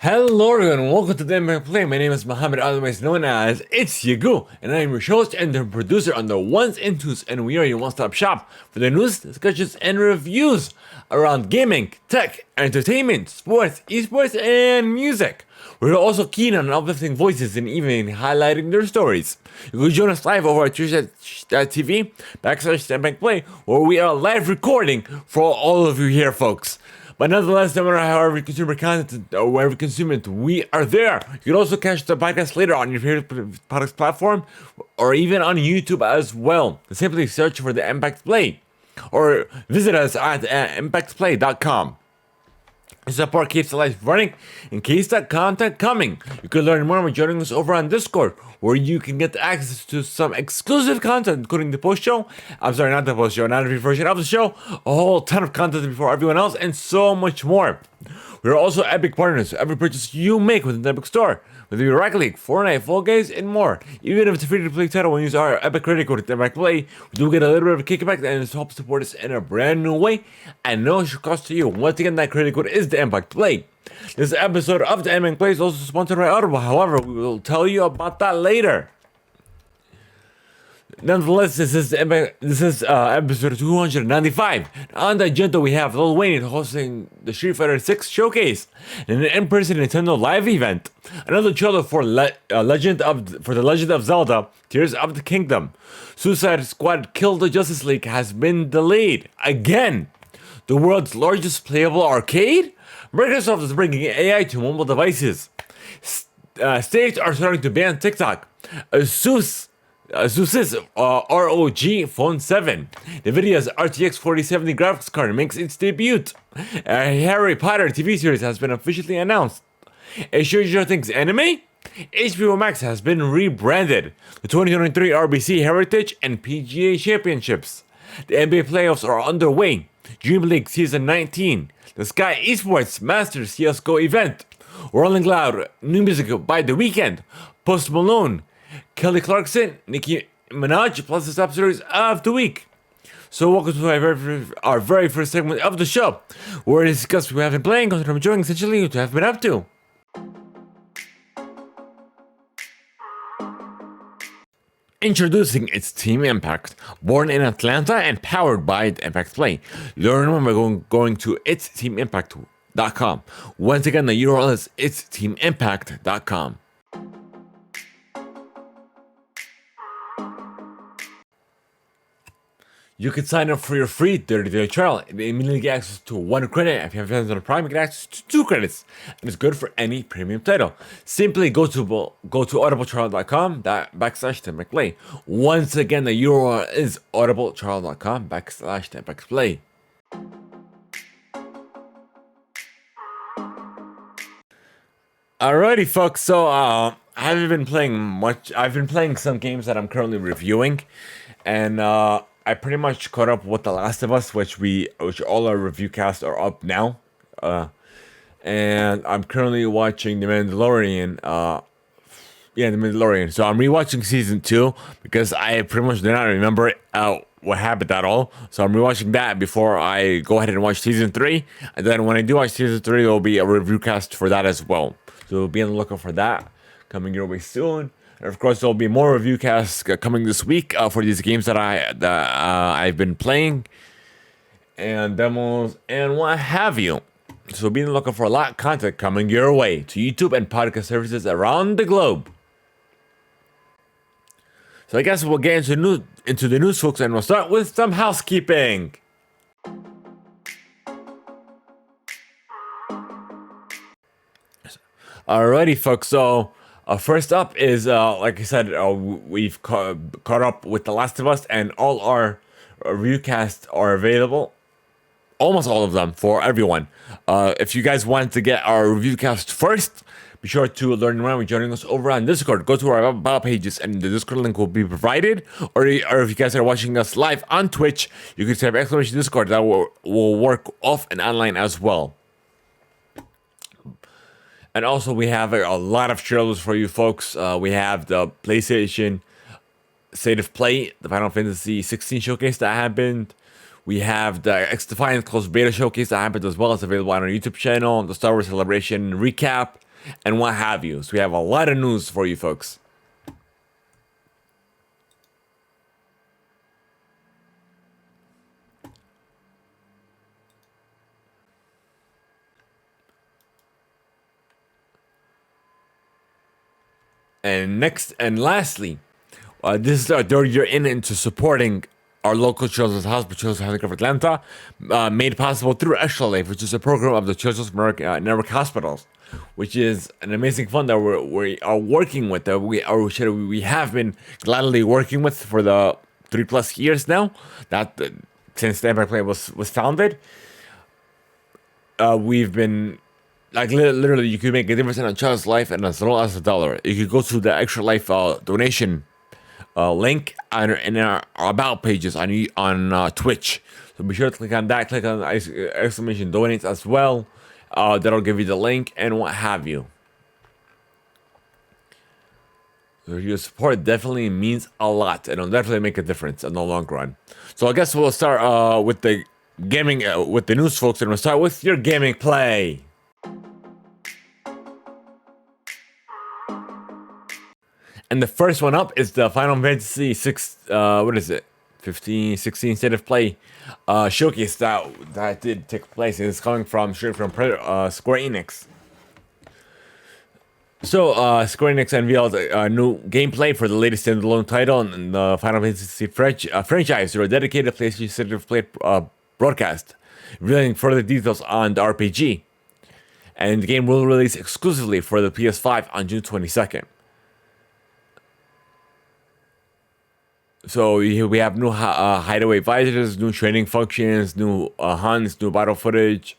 Hello everyone, and welcome to THEIMPACTPLAY. My name is Muhammad, otherwise known as It's Yagu, and I am your host and the producer on the ones and twos, and we are your one-stop shop for the news, discussions, and reviews around gaming, tech, entertainment, sports, esports, and music. We're also keen on uplifting voices and even highlighting their stories. You can join us live over at twitch.tv/THEIMPACTPLAY, where we are live recording for all of you here, folks. But nonetheless, no matter however you consume our content or wherever you consume it, we are there. You can also catch the podcast later on your favorite podcast platform or even on YouTube as well. Simply search for the Impact Play or visit us at impactplay.com. Support keeps the lights running and keeps that content coming. You can learn more by joining us over on Discord, where you can get access to some exclusive content, including the post-show. I'm sorry, not the post-show, not every version of the show. A whole ton of content before everyone else, and so much more. We are also Epic partners, so every purchase you make within the Epic Store, whether you're Rocket League, Fortnite, Fall Guys, and more. Even if it's a free-to-play title, when you use our Epic credit code at THEIMPACTPLAY, we do get a little bit of a kickback, and it helps support us in a brand new way, and no extra cost to you. Once again, that credit code is the Impact Play. This episode of the Impact Play is also sponsored by Audible. However, we will tell you about that later. Nonetheless, this is episode 295. On the agenda, we have Lil Wayne hosting the Street Fighter 6 showcase and an in-person Nintendo Live event. Another trailer for the Legend of Zelda: Tears of the Kingdom. Suicide Squad: Kill the Justice League has been delayed again. The world's largest playable arcade. Microsoft is bringing AI to mobile devices. States are starting to ban TikTok. Asus's ROG Phone 7. NVIDIA's RTX 4070 graphics card makes its debut. A Harry Potter TV series has been officially announced. A Stranger Things anime? HBO Max has been rebranded. The 2023 RBC Heritage and PGA Championships. The NBA playoffs are underway. Dream League Season 19. The Sky Esports Masters CSGO event. Rolling Loud, new music by The Weeknd. Post Malone, Kelly Clarkson, Nicki Minaj, plus the top series of the week. So welcome to our very first segment of the show, where we discuss what we have been playing, what I'm enjoying, essentially what we have been up to. Introducing its Team Impact, born in Atlanta and powered by the Impact Play. Learn more by going to itsteamimpact.com. Once again, the URL is itsteamimpact.com. You can sign up for your free 30-day trial and immediately get access to 1 credit. If you have Amazon Prime, you get access to 2 credits. And it's good for any premium title. Simply go to audibletrial.com/THEIMPACTPLAY. Once again, the URL is audibletrial.com/THEIMPACTPLAY. Alrighty, folks. So I haven't been playing much. I've been playing some games that I'm currently reviewing, and I pretty much caught up with The Last of Us, which all our review casts are up now. And I'm currently watching The Mandalorian. The Mandalorian. So I'm rewatching season 2 because I pretty much do not remember what happened at all. So I'm rewatching that before I go ahead and watch season 3. And then when I do watch season 3, there will be a review cast for that as well. So be on the lookout for that coming your way soon. And of course, there'll be more review casts coming this week for these games that I've been playing, and demos and what have you. So be looking for a lot of content coming your way to YouTube and podcast services around the globe. So I guess we'll get into the news, folks, and we'll start with some housekeeping. Alrighty, folks. So. First up is, like I said, we've caught up with The Last of Us, and all our review casts are available. Almost all of them for everyone. If you guys want to get our review cast first, be sure to learn more by joining us over on Discord. Go to our about pages, and the Discord link will be provided. Or if you guys are watching us live on Twitch, you can type !Discord. That will work off and online as well. And also, we have a lot of trailers for you folks. We have the PlayStation State of Play, the Final Fantasy 16 showcase that happened. We have the X-Defiant closed beta showcase that happened as well. It's available on our YouTube channel. The Star Wars Celebration recap and what have you. So we have a lot of news for you folks. And next and lastly, this is our third year into supporting our local children's hospital, Children's Health of Atlanta, made possible through Extra Life, which is a program of the Children's Network Hospitals, which is an amazing fund that we are working with. We have been gladly working with for the 3+ years now. That since the Impact Play was founded, we've been. Like literally, you could make a difference in a child's life in as little as $1. You could go to the Extra Life donation link in our about pages on Twitch. So be sure to click on that. Click on the exclamation donate as well. That'll give you the link and what have you. So your support definitely means a lot, and it'll definitely make a difference in the long run. So I guess we'll start with the gaming, with the news, folks, and we'll start with your gaming play. And the first one up is the Final Fantasy 6, what is it? 15, 16 State of Play showcase that did take place. And it's coming straight from Square Enix. So, Square Enix unveiled a new gameplay for the latest standalone title in the Final Fantasy franchise through a dedicated PlayStation State of Play broadcast, revealing further details on the RPG. And the game will release exclusively for the PS5 on June 22nd. So we have new hideaway visors, new training functions, new hunts, new battle footage.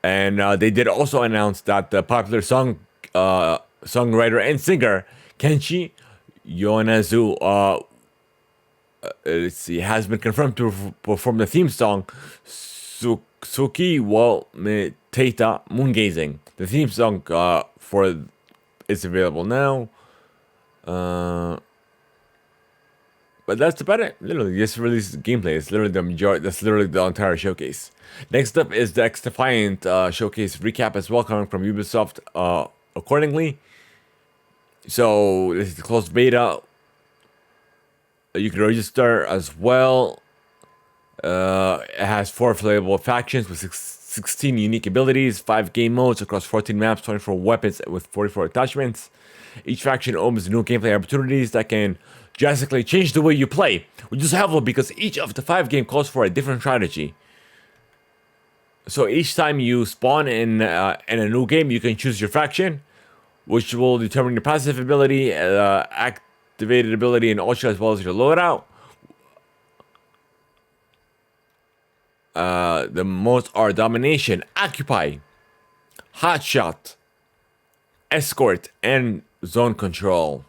And they did also announce that the popular songwriter and singer Kenshi Yonezu has been confirmed to perform the theme song Suki wo me Teita Moongazing. The theme song is available now. But that's about it. Literally, just released gameplay. It's literally the majority. That's literally the entire showcase. Next up is the X-Defiant showcase recap as well, coming from Ubisoft. Accordingly, so this is the closed beta. You can register as well. It has 4 playable factions with 16 unique abilities, 5 game modes across 14 maps, 24 weapons with 44 attachments. Each faction opens new gameplay opportunities that can drastically change the way you play, which is helpful because each of the 5 games calls for a different strategy. So each time you spawn in a new game, you can choose your faction, which will determine your passive ability, activated ability, and ultra, as well as your loadout. The modes are Domination, Occupy, Hotshot, Escort, and Zone Control.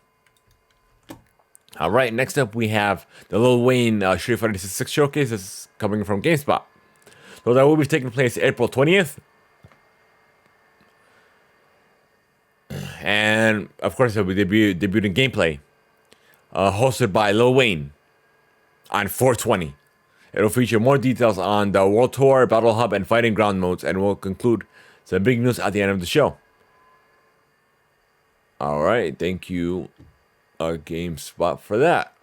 Alright, next up we have the Lil Wayne Street Fighter 6 showcase. This is coming from GameSpot. So that will be taking place April 20th. And of course, it will be debuting gameplay hosted by Lil Wayne on 420. It'll feature more details on the World Tour, Battle Hub, and Fighting Ground modes, and will conclude some big news at the end of the show. Alright, thank you, GameSpot, for that.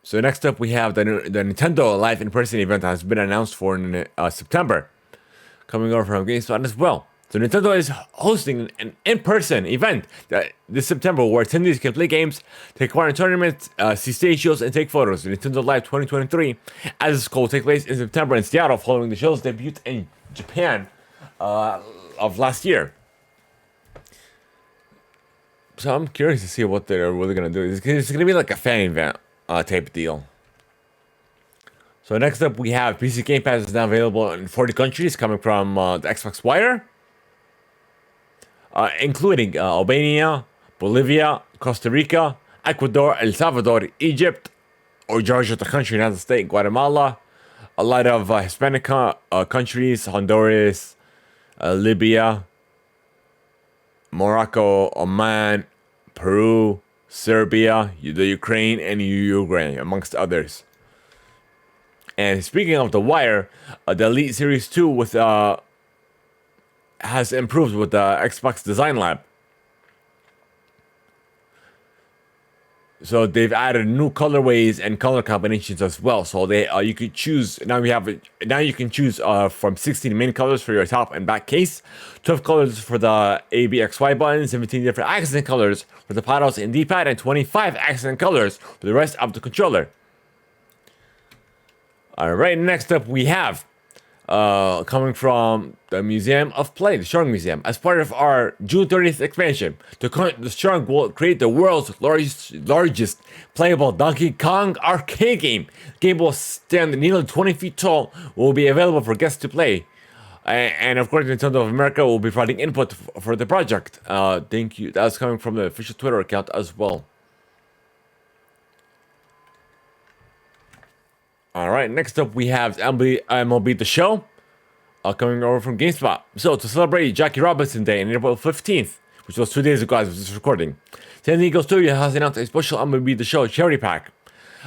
So next up we have the Nintendo Live in-person event that has been announced for in September, coming over from GameSpot as well. So Nintendo is hosting an in-person event this September where attendees can play games, take part in tournaments, see stage shows, and take photos. The Nintendo Live 2023, as it's called, will take place in September in Seattle following the show's debut in Japan of last year. So I'm curious to see what they're really going to do. It's going to be like a fan event type deal. So next up we have PC Game Pass is now available in 40 countries, coming from the Xbox Wire. Including Albania, Bolivia, Costa Rica, Ecuador, El Salvador, Egypt, or Georgia, the country, not the state, Guatemala, a lot of Hispanic countries, Honduras, Libya, Morocco, Oman, Peru, Serbia, the Ukraine, and Uruguay, amongst others. And speaking of the Wire, the Elite Series 2 with has improved with the Xbox Design Lab. So they've added new colorways and color combinations as well. So they you could choose now you can choose from 16 main colors for your top and back case, 12 colors for the ABXY buttons, 17 different accent colors for the paddles and D-pad, and 25 accent colors for the rest of the controller. All right, next up we have coming from the Museum of Play, the Strong Museum. As part of our June 30th expansion, the Strong will create the world's largest playable Donkey Kong arcade game. The game will stand nearly 20 feet tall, will be available for guests to play. And of course, Nintendo of America will be providing input for the project. Thank you. That's coming from the official Twitter account as well. All right, next up we have MLB The Show coming over from GameSpot. So, to celebrate Jackie Robinson Day on April 15th, which was 2 days ago as of this recording, San Diego Studio has announced a special MLB The Show charity pack.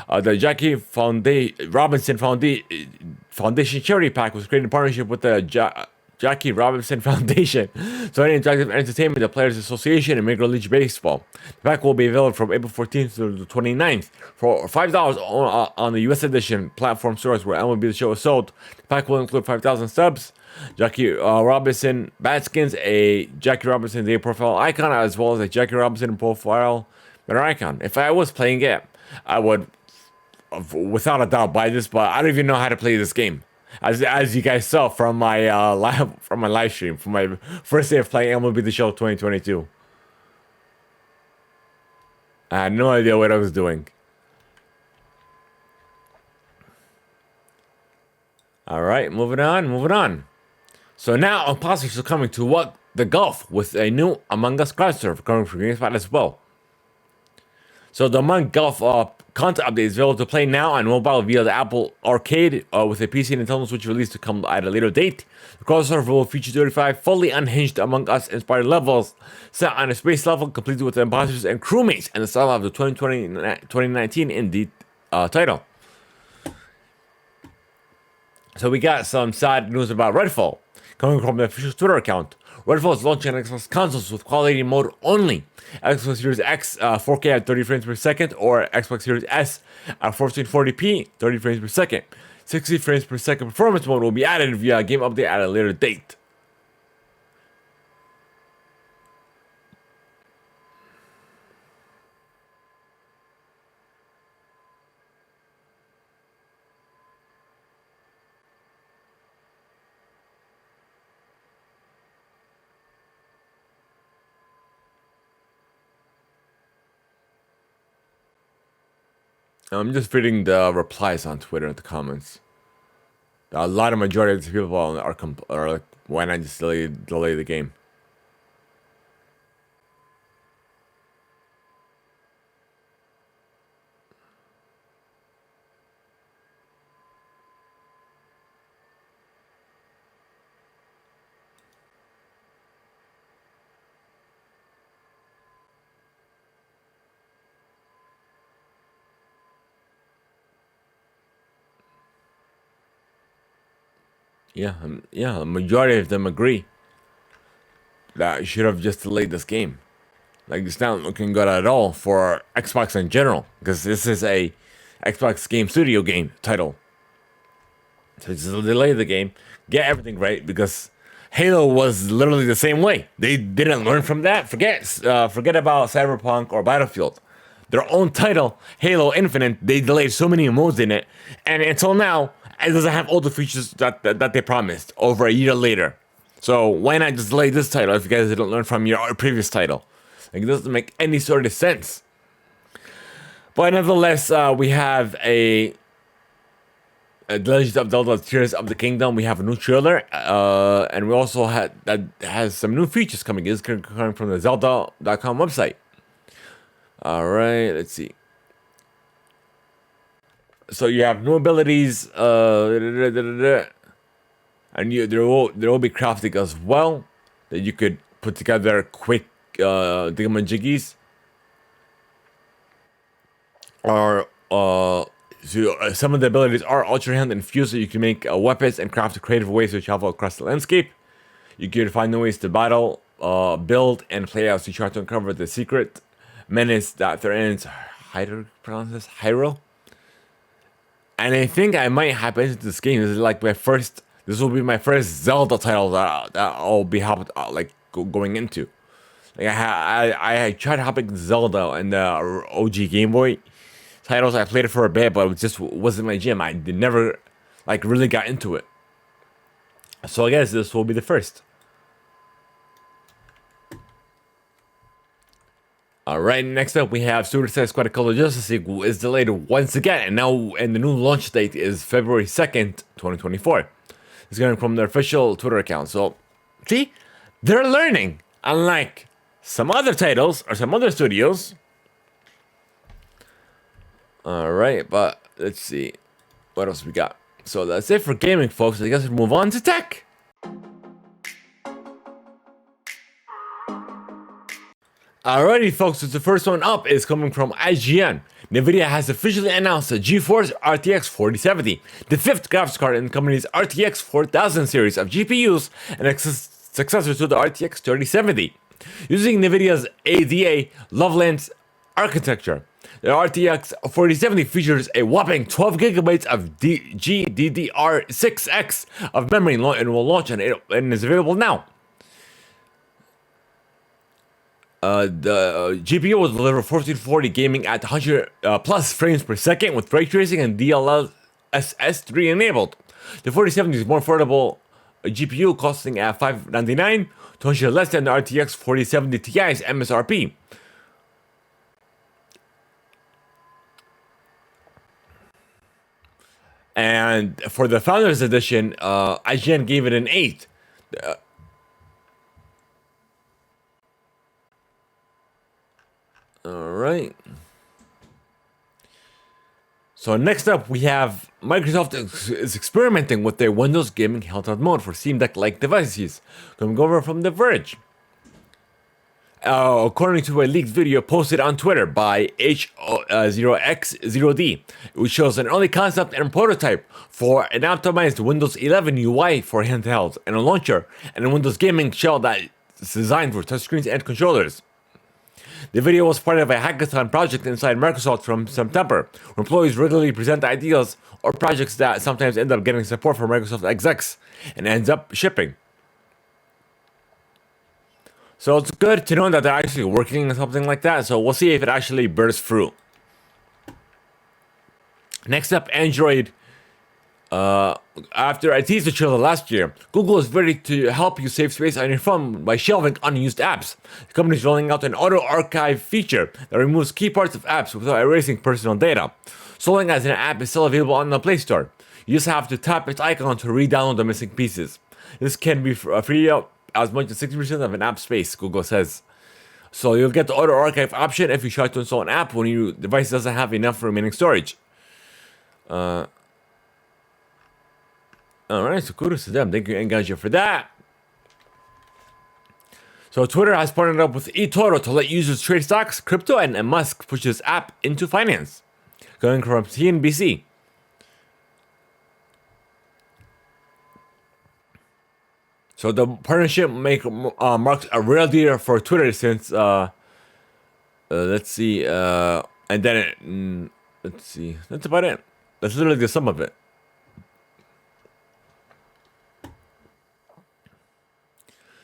The Jackie Robinson Foundation charity pack was created in partnership with the Jackie Robinson Foundation, Sony Interactive Entertainment, the Players Association, and Major League Baseball. The pack will be available from April 14th to the 29th for $5 on the US edition platform stores where MLB The Show is sold. The pack will include 5,000 subs, Jackie Robinson bat skins, a Jackie Robinson Day profile icon, as well as a Jackie Robinson profile banner icon. If I was playing it, I would, without a doubt, buy this, but I don't even know how to play this game. As you guys saw from my live stream, from my first day of playing MLB The Show 2022, I had no idea what I was doing. All right, moving on. So now imposters are coming to What the Golf with a new Among Us crowd server coming from GameSpot as well. So the Among Golf content update is available to play now on mobile via the Apple Arcade with a PC and Nintendo Switch release to come at a later date. The crossover will feature 35 fully unhinged Among Us inspired levels set on a space level completed with the imposters and crewmates and the style of the 2019 indie title. So we got some sad news about Redfall coming from the official Twitter account. Redfall is launching on Xbox consoles with quality mode only. Xbox Series X 4K at 30 frames per second, or Xbox Series S at 1440p 30 frames per second. 60 frames per second performance mode will be added via a game update at a later date. I'm just reading the replies on Twitter and the comments. A lot of majority of the people are like, why not just delay the game? Yeah, a majority of them agree that you should have just delayed this game. Like, it's not looking good at all for Xbox in general, because this is a Xbox Game Studio game title. So just delay the game, get everything right, because Halo was literally the same way. They didn't learn from that. Forget about Cyberpunk or Battlefield. Their own title, Halo Infinite, they delayed so many modes in it, and until now, it doesn't have all the features that they promised over a year later. So why not just delay this title if you guys didn't learn from your previous title? Like, it doesn't make any sort of sense. But nevertheless, we have a Legend of Zelda Tears of the Kingdom. We have a new trailer, and we also has some new features coming. It's coming from the Zelda.com website. All right, let's see. So you have new abilities, and there will be crafting as well that you could put together quick thingamajiggies. Or some of the abilities are Ultra Hand and Fuse, so you can make weapons and craft creative ways to travel across the landscape. You can find new ways to battle, build, and play as you try to uncover the secret menace that threatens Hyrule. And I think I might hop into this game. This is like my first. This will be my first Zelda title that I'll be going into. Like I tried hopping Zelda and the OG Game Boy titles. I played it for a bit, but it just wasn't my jam. I never like really got into it. So I guess this will be the first. Alright, next up we have Suicide Squad Color Justice League is delayed once again, and the new launch date is February 2nd, 2024. It's coming from their official Twitter account. So, see, they're learning, unlike some other titles or some other studios. Alright, but let's see what else we got. So that's it for gaming, folks. I guess we'll move on to tech. Alrighty, folks, so the first one up is coming from IGN. NVIDIA has officially announced the GeForce RTX 4070, the fifth graphics card in the company's RTX 4000 series of GPUs and successor to the RTX 3070. Using NVIDIA's ADA Loveland architecture, the RTX 4070 features a whopping 12 gigabytes of GDDR6X of memory and will launch and is available now. The GPU will deliver 1440 gaming at 100 plus frames per second with ray tracing and DLSS3 enabled. The 4070 is more affordable GPU, costing at $599, $200 less than the RTX 4070 Ti's MSRP. And for the Founders Edition, IGN gave it an 8. Alright. So next up, we have Microsoft is experimenting with their Windows gaming handheld mode for Steam Deck-like devices. Coming over from The Verge. According to a leaked video posted on Twitter by H0x0D, which shows an early concept and prototype for an optimized Windows 11 UI for handhelds and a launcher, and a Windows gaming shell that is designed for touchscreens and controllers. The video was part of a hackathon project inside Microsoft from September, where employees regularly present ideas or projects that sometimes end up getting support from Microsoft execs and ends up shipping. So it's good to know that they're actually working on something like that, so we'll see if it actually bears fruit. Next up, Android. After I teased the trailer last year, Google is ready to help you save space on your phone by shelving unused apps. The company is rolling out an auto archive feature that removes key parts of apps without erasing personal data. So long as an app is still available on the Play Store, you just have to tap its icon to re-download the missing pieces. This can be free up as much as 60% of an app space, Google says. So you'll get the auto archive option if you try to install an app when your device doesn't have enough remaining storage. Alright, so kudos to them. Thank you, Engadget, for that. So Twitter has partnered up with eToro to let users trade stocks, crypto, and Musk pushes app into finance. Going from CNBC. So the partnership marks a real deal for Twitter since let's see, and then let's see, that's about it. That's literally the sum of it.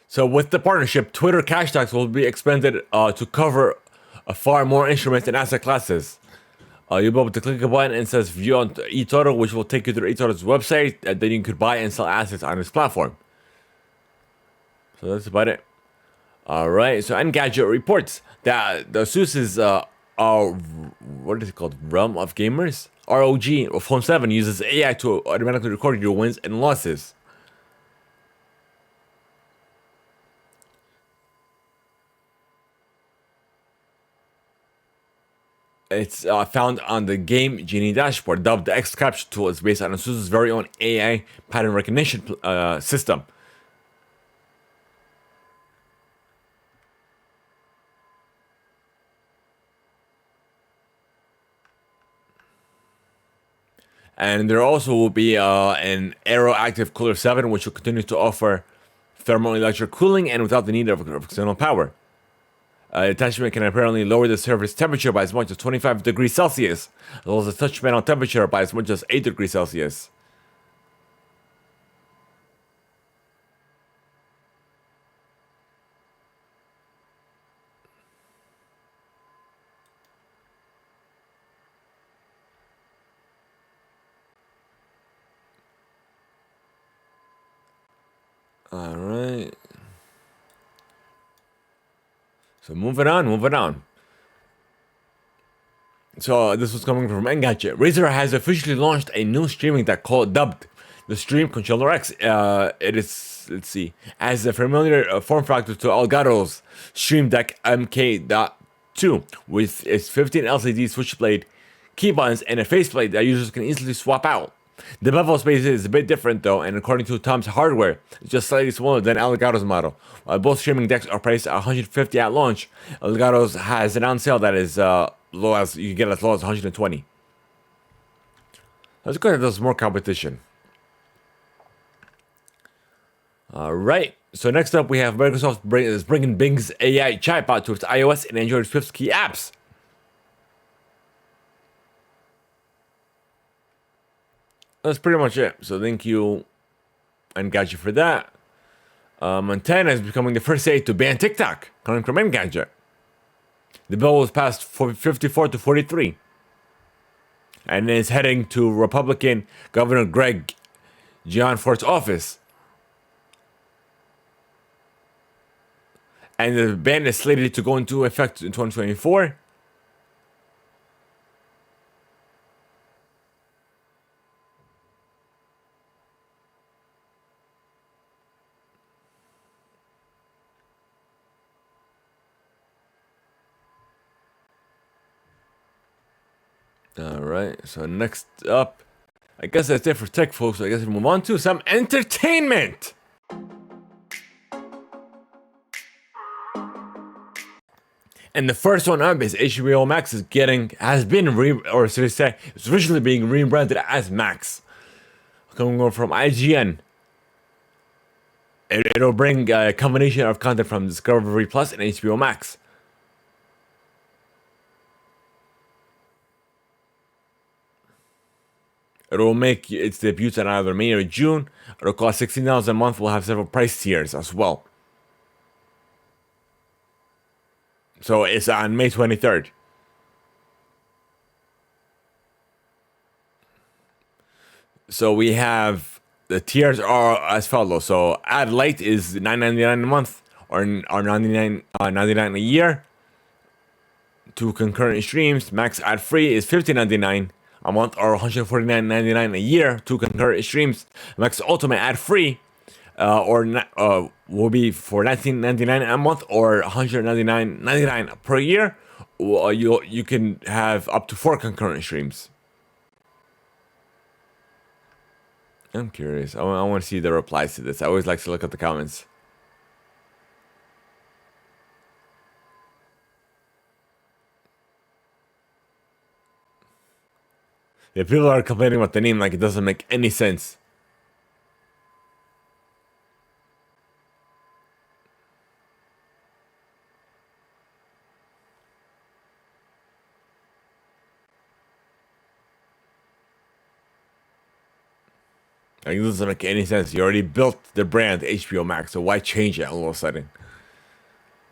So with the partnership, Twitter cash stocks will be expanded to cover far more instruments and asset classes. You'll be able to click a button and it says view on eToro, which will take you to eToro's website, and then you could buy and sell assets on its platform. So that's about it. Alright, so Engadget reports that the ASUS's what is it called? Realm of Gamers? ROG Phone 7 uses AI to automatically record your wins and losses. It's found on the Game Genie dashboard. Dubbed the X Capture tool is based on ASUS's very own AI pattern recognition system. And there also will be an Aero Active Cooler 7, which will continue to offer thermoelectric cooling and without the need of external power. Attachment can apparently lower the surface temperature by as much as 25 degrees Celsius, as well as the touch panel temperature by as much as 8 degrees Celsius. Alright. So moving on. So this was coming from Engadget. Razer has officially launched a new streaming deck called Dubbed the Stream Controller X. It is, let's see, has a familiar form factor to Elgato's Stream Deck MK.2 with its 15 LCD switchblade key buttons and a faceplate that users can easily swap out. The bevel space is a bit different though, and according to Tom's Hardware, it's just slightly smaller than Elgato's model. While both streaming decks are priced at $150 at launch, Elgato's has an on sale that is low as you can get as low as $120. That's good that there's more competition. Alright, so next up we have Microsoft is bringing Bing's AI chatbot to its iOS and Android Swift key apps. That's pretty much it. So thank you, Engadget, for that. Montana is becoming the first state to ban TikTok, coming from Engadget. The bill was passed for 54 to 43, and is heading to Republican Governor Greg Gianfort's office. And the ban is slated to go into effect in 2024. Alright, so next up, I guess that's it for tech, folks. So I guess we move on to some entertainment. And the first one up is HBO Max it's originally being rebranded as Max. Coming over from IGN. It'll bring a combination of content from Discovery Plus and HBO Max. It will make its debut on either May or June. It'll cost $16 a month. We'll have several price tiers as well. So it's on May 23rd. So we have the tiers are as follows. So Ad Lite is $9.99 a month or $99 a year. 2 concurrent streams. Max Ad Free is $15.99 a month or $149.99 a year. 2 concurrent streams. Max Ultimate Ad Free will be for $19.99 a month or $199.99 per year. You can have up to 4 concurrent streams. I'm curious. I want to see the replies to this. I always like to look at the comments. Yeah, people are complaining about the name like it doesn't make any sense. Like, it doesn't make any sense. You already built the brand HBO Max, so why change it all of a sudden?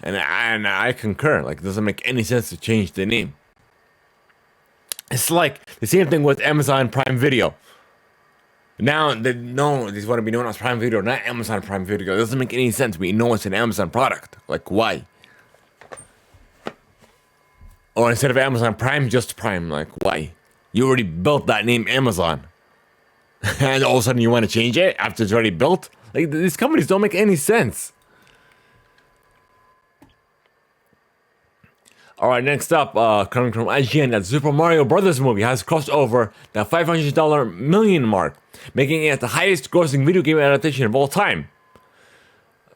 And I concur. Like, it doesn't make any sense to change the name. It's like the same thing with Amazon Prime Video. Now they want to be known as Prime Video, not Amazon Prime Video. It doesn't make any sense. We know it's an Amazon product. Like, why? Or instead of Amazon Prime, just Prime. Like, why? You already built that name Amazon. And all of a sudden you want to change it after it's already built? Like, these companies don't make any sense. Alright, next up, coming from IGN, that Super Mario Brothers movie has crossed over the $500 million mark, making it the highest grossing video game adaptation of all time.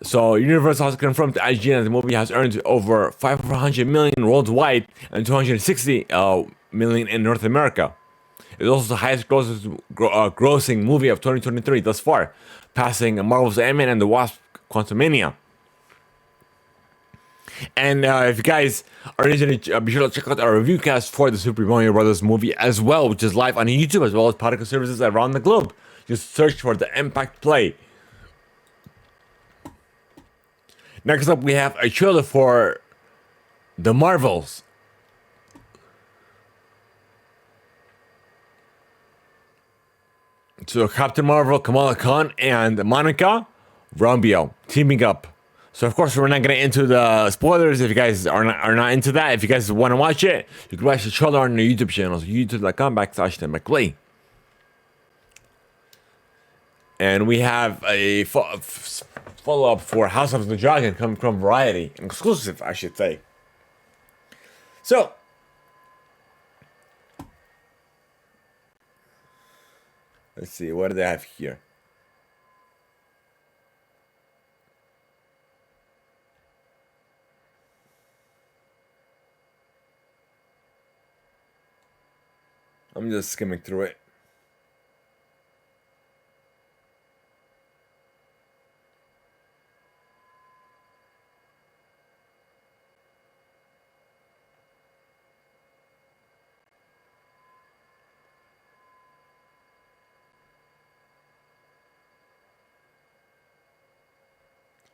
So, Universal has confirmed to IGN that the movie has earned over $500 million worldwide and $260 million in North America. It's also the highest grossing movie of 2023 thus far, passing Marvel's Ant-Man and the Wasp Quantumania. And if you guys are interested, be sure to check out our review cast for the Super Mario Brothers movie as well, which is live on YouTube as well as podcast services around the globe. Just search for the Impact Play. Next up, we have a trailer for The Marvels. So Captain Marvel, Kamala Khan, and Monica Rambeau teaming up. So of course we're not gonna into the spoilers. If you guys are not into that, if you guys want to watch it, you can watch the trailer on the YouTube channel, so youtube.com/TheIMPactPlay. And we have a follow-up for House of the Dragon coming from Variety, an exclusive, I should say. So let's see, what do they have here? I'm just skimming through it.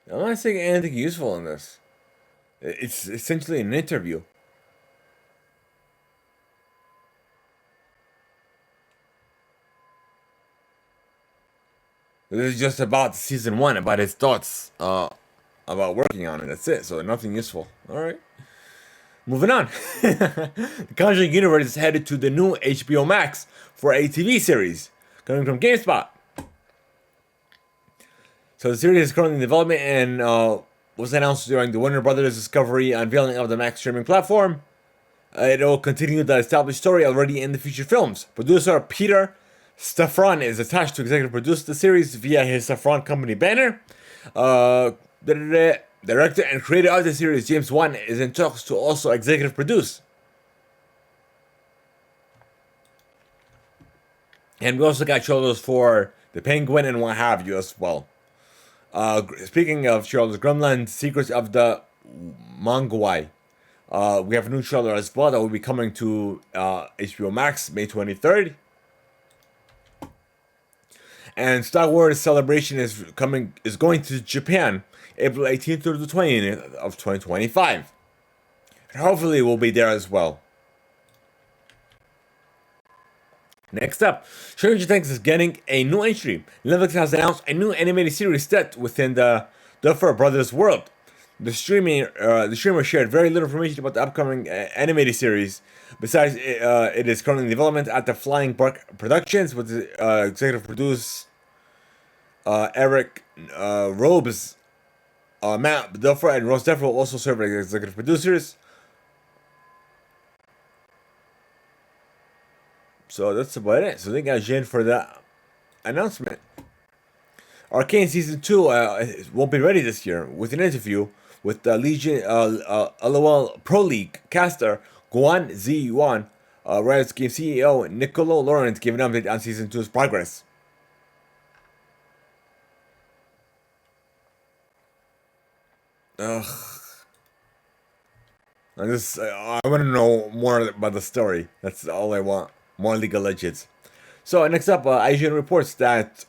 I'm not saying anything useful in this. It's essentially an interview. This is just about season 1, about his thoughts about working on it. That's it. So nothing useful. All right. Moving on. The Conjuring universe is headed to the new HBO Max for a TV series coming from GameSpot. So the series is currently in development and was announced during the Warner Brothers Discovery unveiling of the Max streaming platform. It will continue the established story already in the feature films. Producer Peter Safran is attached to executive produce the series via his Safran company banner. Director and creator of the series, James Wan, is in talks to also executive produce. And we also got trailers for The Penguin and what have you as well. Speaking of trailers, Gremlin Secrets of the Mongwai. We have a new trailer as well that will be coming to HBO Max May 23rd. And Star Wars Celebration is going to Japan April 18th through the 20th of 2025. And hopefully we'll be there as well. Next up, Stranger Things is getting a new entry. Netflix has announced a new animated series set within the Duffer Brothers world. The streamer shared very little information about the upcoming animated series. Besides, it is currently in development at the Flying Bark Productions with executive producer Eric Robes. Matt Duffer and Rose Duffer will also serve as executive producers. So that's about it. So thank you, Jane, for that announcement. Arcane Season 2 won't be ready this year, with an interview with the Legion LOL Pro League caster Guan Ziyuan. Riot's Game CEO Nicolo Lawrence gave an update on Season 2's progress. Ugh. I want to know more about the story. That's all I want. More League of Legends. So next up, IGN reports that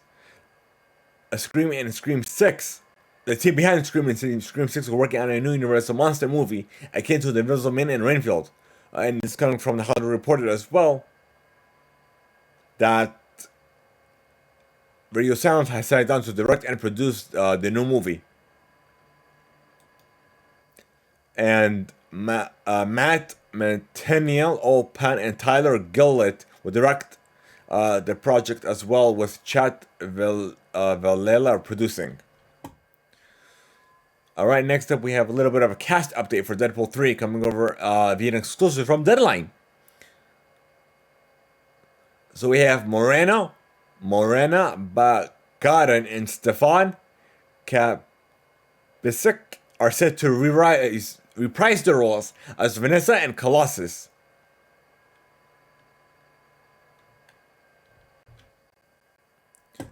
Scream and Scream 6, the team behind Scream and Scream 6 are working on a new Universal Monster movie akin to The Invisible Man and Rainfield. And it's coming from the Hollywood Reporter as well, that Radio Sound has sat down to direct and produce the new movie. And Matt Manganiello, Pan, and Tyler Gillett will direct the project as well, with Chad Vallela producing. Alright, next up we have a little bit of a cast update for Deadpool 3 coming over via an exclusive from Deadline. So we have Morena, Bakaran, and Stefan Kapisic are set to reprise their roles as Vanessa and Colossus.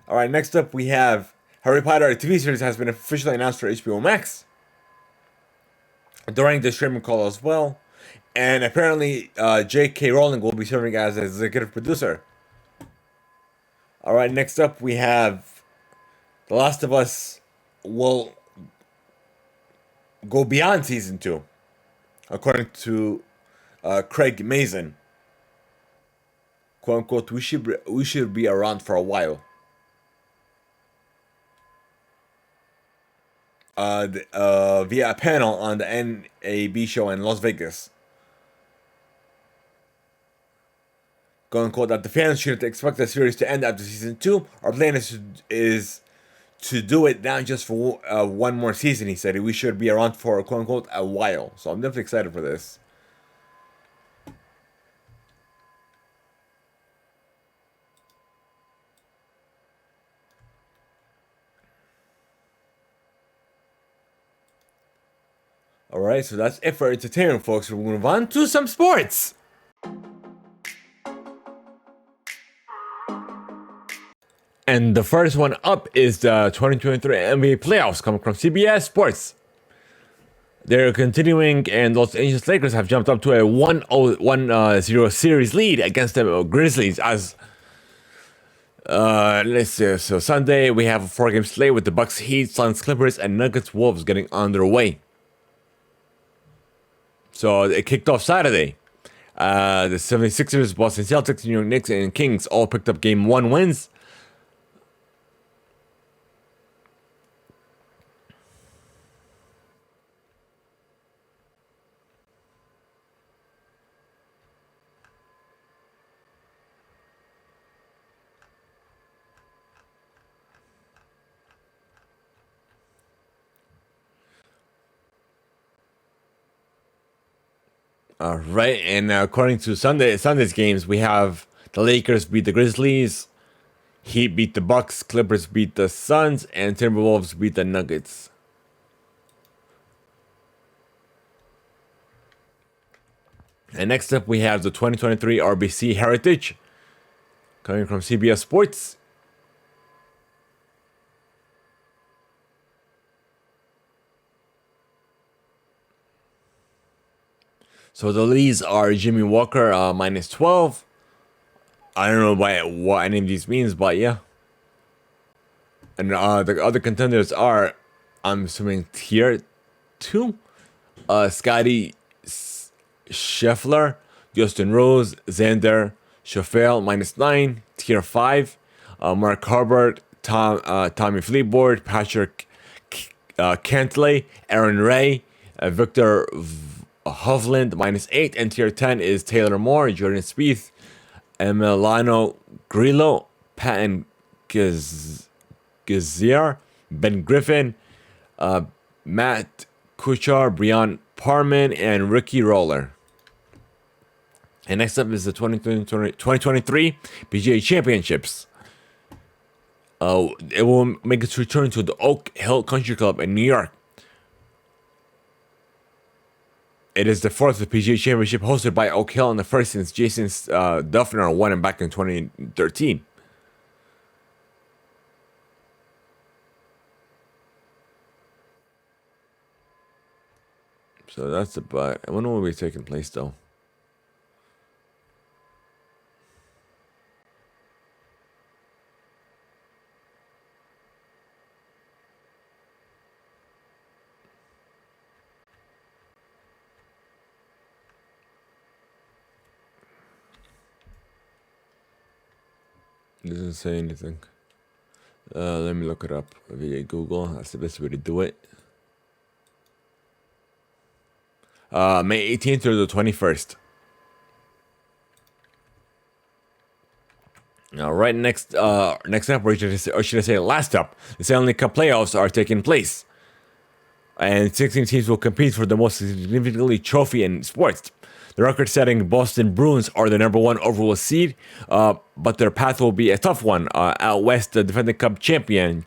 Alright, next up we have Harry Potter TV series has been officially announced for HBO Max during the streaming call as well. And apparently, J.K. Rowling will be serving as executive producer. Alright, next up we have The Last of Us will go beyond season 2, according to Craig Mazin. "Quote unquote, we should be around for a while." Via a panel on the NAB show in Las Vegas. "Quote unquote, that the fans should expect the series to end after season 2. Our plan is to do it not just for one more season," he said. "We should be around for, quote unquote, a while." So I'm definitely excited for this. Alright, so that's it for entertainment, folks. We'll move on to some sports. And the first one up is the 2023 NBA playoffs coming from CBS Sports. They're continuing, and Los Angeles Lakers have jumped up to a 1-0 series lead against the Grizzlies. As let's see, so Sunday we have a 4-game slate with the Bucks, Heat, Suns, Clippers, and Nuggets, Wolves getting underway. So it kicked off Saturday. The 76ers, Boston Celtics, New York Knicks, and Kings all picked up Game 1 wins. All right, and according to Sunday's games, we have the Lakers beat the Grizzlies, Heat beat the Bucks, Clippers beat the Suns, and Timberwolves beat the Nuggets. And next up, we have the 2023 RBC Heritage coming from CBS Sports. So the leads are Jimmy Walker, minus 12. I don't know what any of these means, but yeah. And the other contenders are, I'm assuming, tier 2. Scotty Scheffler, Justin Rose, Xander Schauffele, minus 9. Tier 5. Mark Hubbard, Tommy Fleetwood, Patrick Cantlay, Aaron Ray, Victor Hovland, minus 8. And tier 10 is Taylor Moore, Jordan Spieth, Emiliano Grillo, Patton Gazier, Ben Griffin, Matt Kuchar, Brian Parman, and Ricky Roller. And next up is the 2023 PGA Championships. It will make its return to the Oak Hill Country Club in New York. It is the fourth PGA Championship hosted by Oak Hill, and the first since Jason Duffner won it back in 2013. So that's about. I wonder what will be taking place though. It doesn't say anything. Let me look it up via Google. That's the best way to do it. May 18th through the 21st. All right, next up, or should I say last up, the Stanley Cup playoffs are taking place. And 16 teams will compete for the most significantly trophy in sports. The record-setting Boston Bruins are the number 1 overall seed, but their path will be a tough one. Out west, the defending Cup champion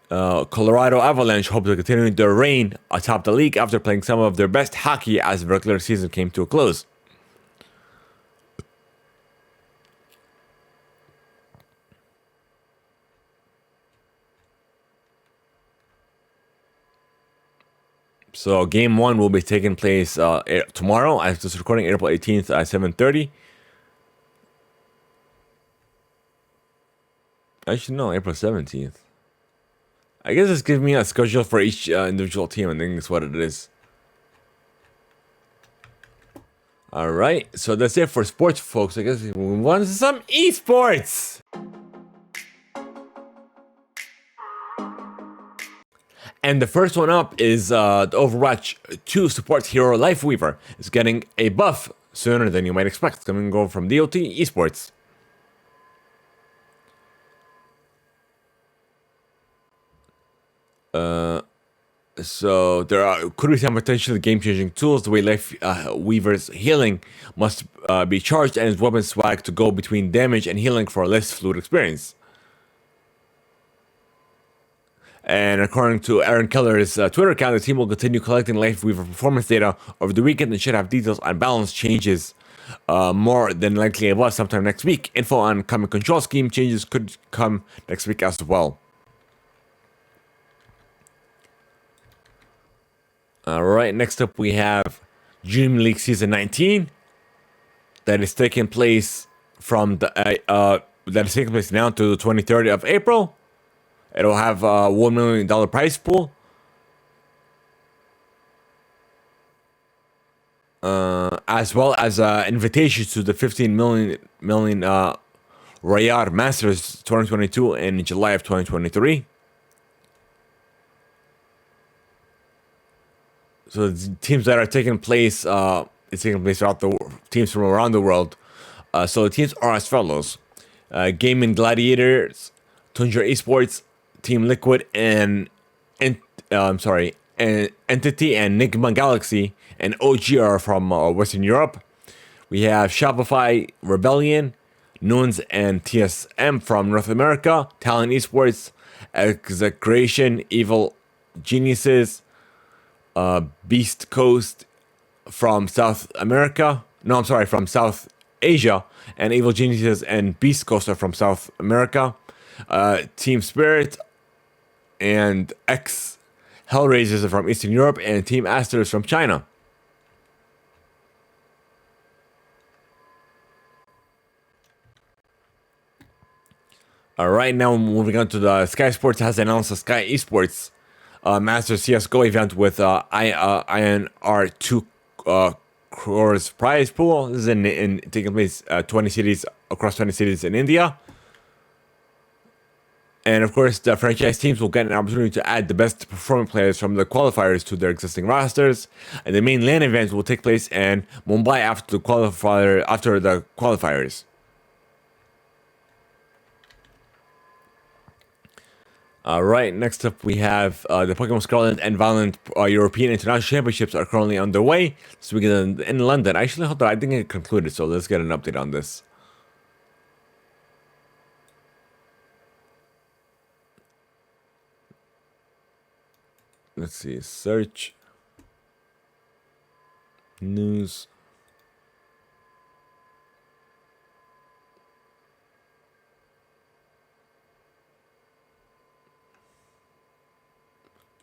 Colorado Avalanche hope to continue their reign atop the league after playing some of their best hockey as the regular season came to a close. So game one will be taking place tomorrow. As this recording, April 18th at 7:30. Actually, no, April 17th. I guess it's giving me a schedule for each individual team. I think that's what it is. All right, so that's it for sports, folks. I guess we move on to some esports. And the first one up is the Overwatch 2 support hero Lifeweaver is getting a buff sooner than you might expect. It's coming go from DOT Esports. So there could be some potentially game-changing tools. The way Lifeweaver's healing must be charged and his weapon swag to go between damage and healing for a less fluid experience. And according to Aaron Keller's Twitter account, the team will continue collecting Lifeweaver performance data over the weekend and should have details on balance changes more than likely about sometime next week. Info on coming control scheme changes could come next week as well. Alright, next up we have Dream League Season 19 that is taking place from the that is taking place now to the 23rd of April. It'll have a $1 million prize pool. As well as invitations to the 15 million Rayar Masters 2022 in July of 2023. So the teams that are taking place, it's taking place throughout the teams from around the world. So the teams are as follows: Gaming Gladiators, Tundra Esports, Team Liquid, and Entity and Nigma Galaxy and OG are from Western Europe. We have Shopify, Rebellion, Nunes, and TSM from North America. Talent Esports, Execration, Evil Geniuses, Beast Coast from South America. No, I'm sorry, from South Asia. And Evil Geniuses and Beast Coast are from South America. Team Spirit and X Hellraisers are from Eastern Europe, and Team Aster is from China. Alright, now moving on to the Sky Sports has announced the Sky Esports Master CSGO event with INR 2 crores prize pool. This is in taking place 20 cities across 20 cities in India. And of course, the franchise teams will get an opportunity to add the best performing players from the qualifiers to their existing rosters. And the main LAN event will take place in Mumbai after the qualifiers. Alright, next up we have the Pokemon Scarlet and Violet European International Championships are currently underway. This weekend in London. Actually, hold on, I think it concluded, so let's get an update on this. Let's see, search, news.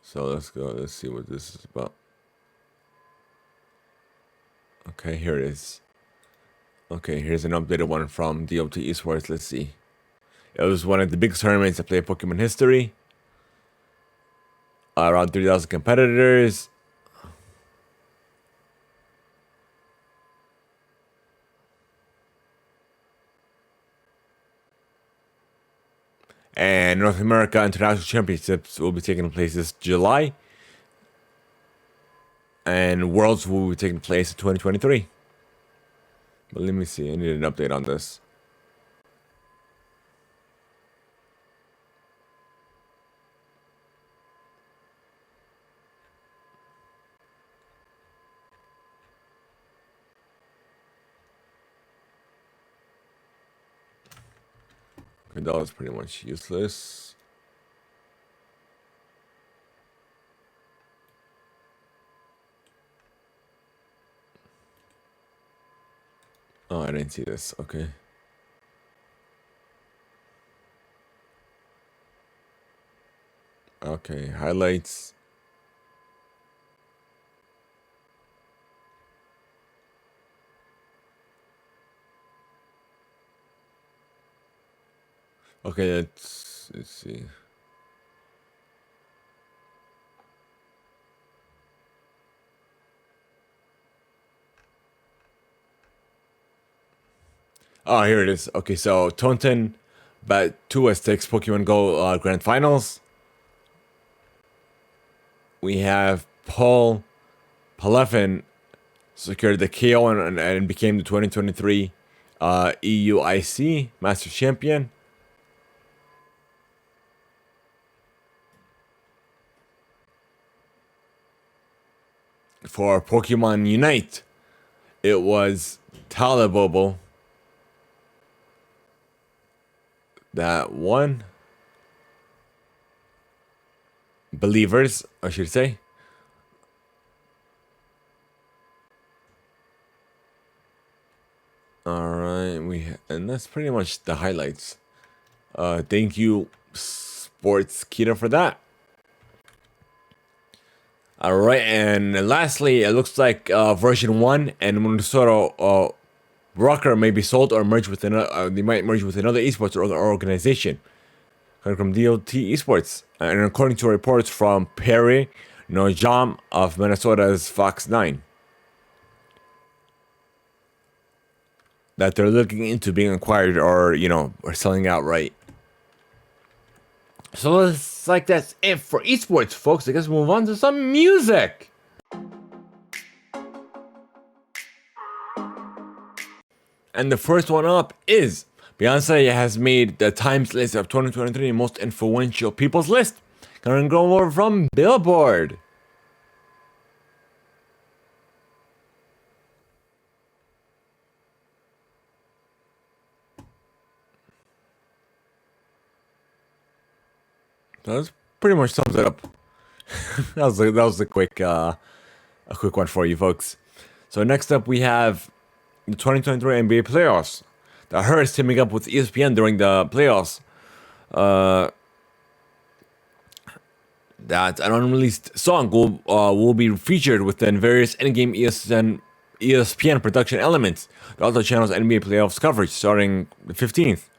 So let's go, let's see what this is about. Okay, here it is. Okay, here's an updated one from DOT Esports, let's see. It was one of the biggest tournaments that played Pokemon history. Around 3,000 competitors. And North America International Championships will be taking place this July. And Worlds will be taking place in 2023. But let me see, I need an update on this. Okay, that was pretty much useless. Oh, I didn't see this. Okay. Okay, highlights. Okay, let's see. Oh, here it is. Okay, so Tonton bat 2 as 6 Pokemon Go Grand Finals. We have Paul Palefin secured the KO and became the 2023 EUIC Master Champion. For Pokemon Unite, it was Talabobo that won. Believers, I should say. All right, and that's pretty much the highlights. Thank you, Sports Kita, for that. All right, and lastly, it looks like version 1 and Minnesota Rocker may be sold or merge with another. They might merge with another esports or organization. Coming from DLT Esports, and according to reports from Perry Nojam of Minnesota's Fox 9, that they're looking into being acquired or or selling outright. So it's like that's it for esports, folks. I guess we'll move on to some music. And the first one up is Beyonce has made the Times list of 2023 most influential people's list. Gonna go over from Billboard. That pretty much sums it up. that was a quick one for you folks. So next up we have the 2023 NBA playoffs. The Hurst teaming up with ESPN during the playoffs. That an unreleased song will be featured within various in-game ESPN production elements. The other channel's NBA playoffs coverage starting the 15th.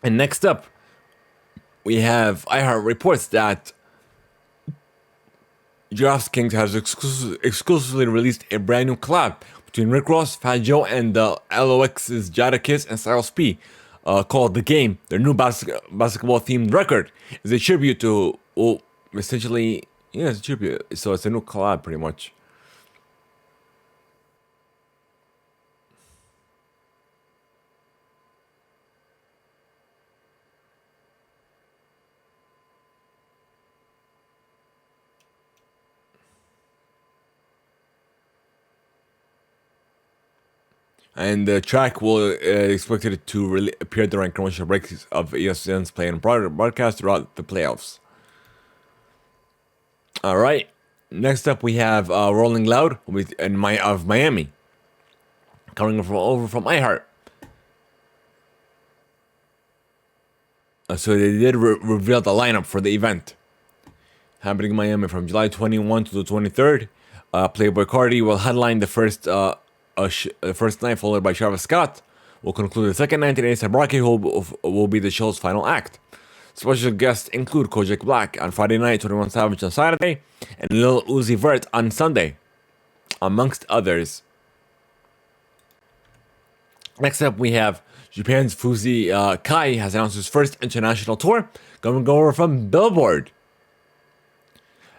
And next up, we have iHeart reports that DraftKings has exclusively released a brand new collab between Rick Ross, Fat Joe, and LOX's Jadakiss and Styles P, called The Game. Their new basketball themed record is a tribute to, well, essentially, yeah, it's a tribute. So it's a new collab, pretty much. And the track will expected to really appear during commercial breaks of ESPN's play and broadcast throughout the playoffs. All right. Next up, we have Rolling Loud of Miami, coming from iHeart. So they did reveal the lineup for the event happening in Miami from July 21 to the 23rd. Playboy Cardi will headline the first night, followed by Travis Scott. Will conclude the second night, and A$AP Rocky, who will be the show's final act. Special guests include Kojak Black on Friday night, 21 Savage on Saturday, and Lil Uzi Vert on Sunday, amongst others. Next up, we have Japan's Fuzi Kai has announced his first international tour, going to go over from Billboard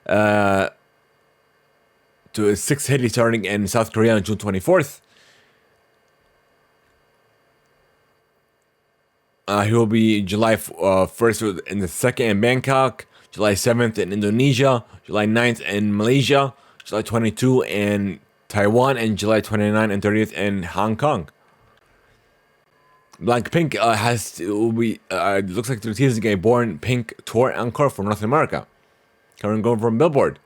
to a 6th city starting in South Korea on June 24th. He will be July 1st in the 2nd in Bangkok, July 7th in Indonesia, July 9th in Malaysia, July 22 in Taiwan, and July 29 and 30th in Hong Kong. Blackpink looks like they're teasing a Born Pink tour encore for North America. Coming going from Billboard.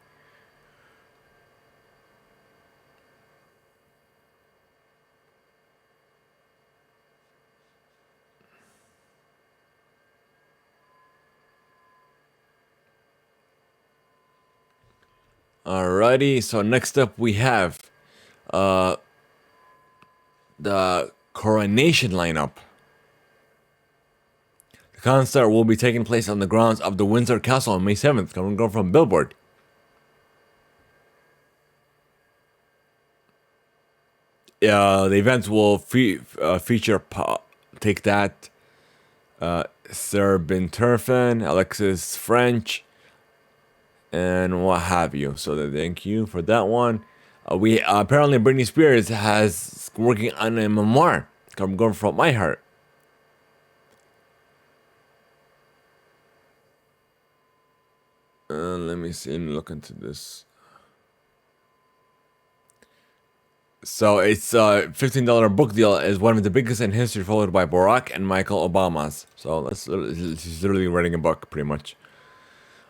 Alrighty, so next up we have the coronation lineup. The concert will be taking place on the grounds of the Windsor Castle on May 7th, coming from Billboard. The event will feature Take That, Sir Ben Turfin, Alexis French, and what have you. So thank you for that one. We apparently Britney Spears has working on a memoir going from My Heart. Let me see and look into this. So it's a $15 book deal is one of the biggest in history, followed by Barack and Michael Obama's. So he's literally writing a book, pretty much.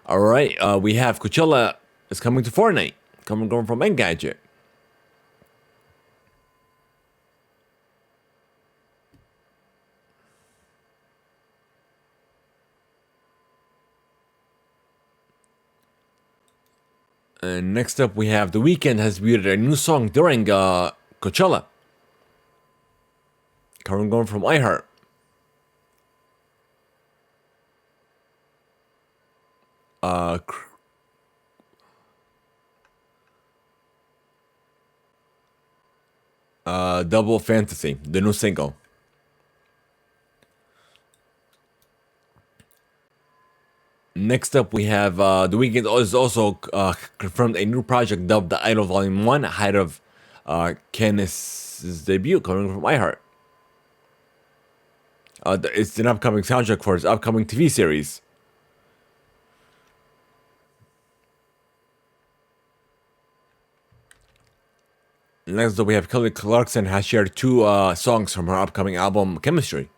All right, we have Coachella is coming to Fortnite, going from Engadget. And next up, we have The Weeknd has created a new song during Coachella, going from iHeart. Double Fantasy, the new single. Next up, we have The Weeknd is also confirmed a new project dubbed The Idol Volume 1 ahead of Kenneth's debut, coming from iHeart. It's an upcoming soundtrack for his upcoming TV series. Next up, we have Kelly Clarkson has shared two songs from her upcoming album, Chemistry.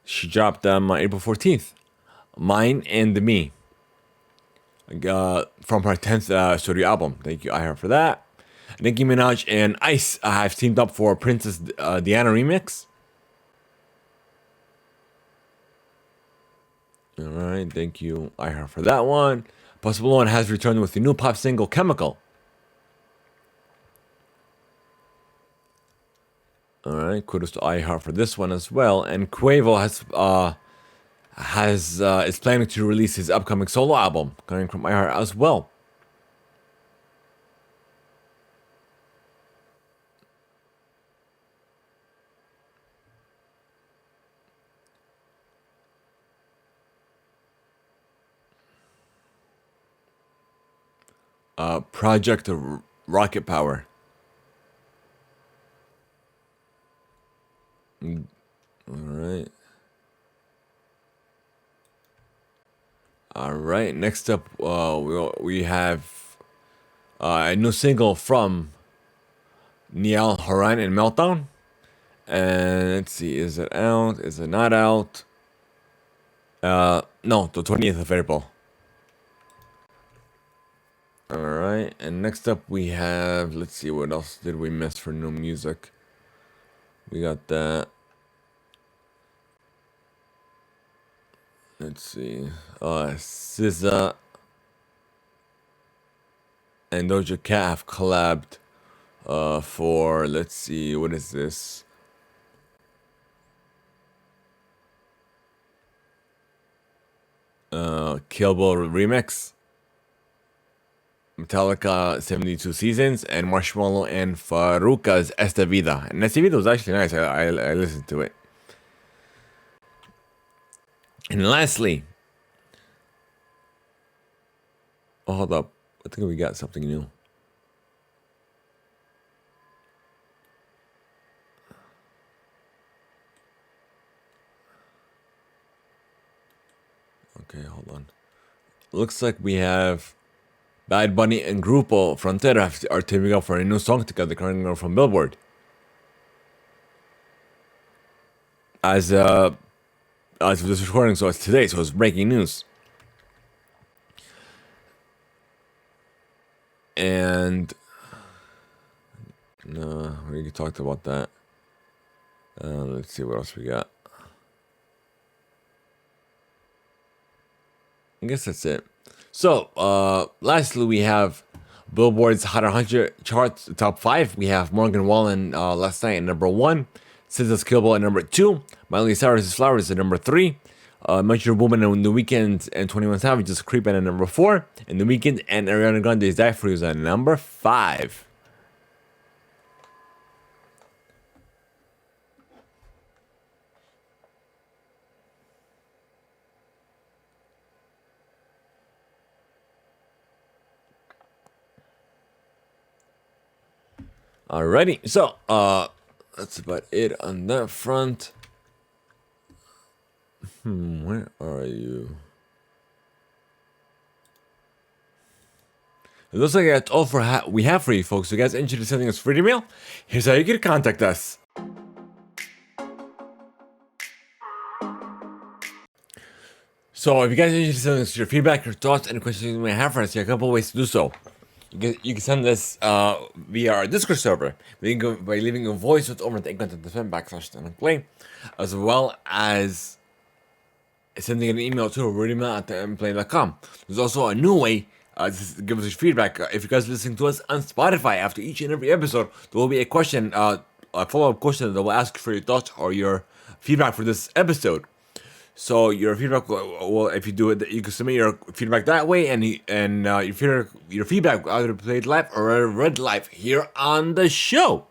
She dropped them April 14th. Mine and Me. From her 10th studio album. Thank you, iHeart, for that. Nicki Minaj and Ice have teamed up for Princess Diana remix. Alright, thank you, iHeart, for that one. Post Malone has returned with the new pop single, Chemical. Alright, kudos to iHeart for this one as well. And Quavo is planning to release his upcoming solo album, coming from iHeart as well. Project Rocket Power. Alright. Alright, next up we have a new single from Niall Horan and Meltdown. And let's see, is it out? Is it not out? No, the 20th of April. Alright, and next up we have, let's see, what else did we miss for new music? We got that. Let's see. SZA and Doja Cat have collabed for, let's see, what is this? Kill Bill remix. Metallica 72 Seasons, and Marshmello and Faruka's Esta Vida. And Esta Vida was actually nice. I listened to it. And lastly, hold up. I think we got something new. Okay, hold on. Looks like we have Bad Bunny and Grupo Frontera are teaming up for a new song together, coming from Billboard. As of this recording, so it's today, so it's breaking news. And no, we talked about that. Let's see what else we got. I guess that's it. So, lastly, we have Billboard's Hot 100 charts, top 5. We have Morgan Wallen last night at number 1. SZA's Killable at number 2. Miley Cyrus's Flowers at number 3. Metro Boomin and The Weeknd and 21 Savage's Creepin' at number 4. And The Weeknd and Ariana Grande's Die For You is at number 5. Alrighty, so that's about it on that front. Where are you? It looks like that's all we have for you folks. So, if you guys are interested in sending us free email, here's how you can contact us. So, if you guys are interested in sending us your feedback, your thoughts, and questions you may have for us, you have a couple ways to do so. You can send this via our Discord server by leaving a voice note over at THEIMPACTPLAY, as well as sending an email to reademail@THEIMPACTPLAY.com. There's also a new way to give us your feedback. If you guys are listening to us on Spotify, after each and every episode, there will be a question, a follow-up question that will ask for your thoughts or your feedback for this episode. So your feedback, well, if you do it, you can submit your feedback that way, and your feedback will either be played live or read live here on the show.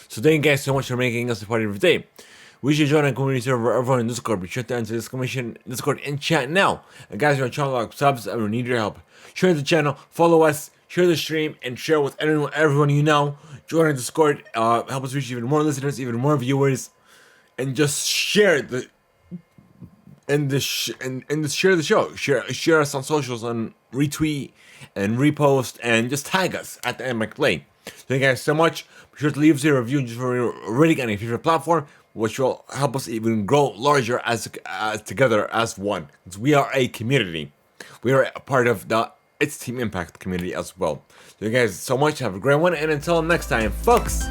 So thank you guys so much for making us a part of your day. We should join our community server over on Discord. Be sure to enter this commission Discord in chat now. And guys, we're trying to like subs and we need your help. Share the channel, follow us, share the stream, and share with everyone you know. Join our Discord, help us reach even more listeners, even more viewers, and just share the. And share the show. Share us on socials and retweet and repost and just tag us at THEIMPACTPLAY. Thank you guys so much. Be sure to leave us a review just for your rating on your favorite platform, which will help us even grow larger as together as one. Because we are a community. We are a part of the It's Team Impact community as well. Thank you guys so much. Have a great one, and until next time, folks.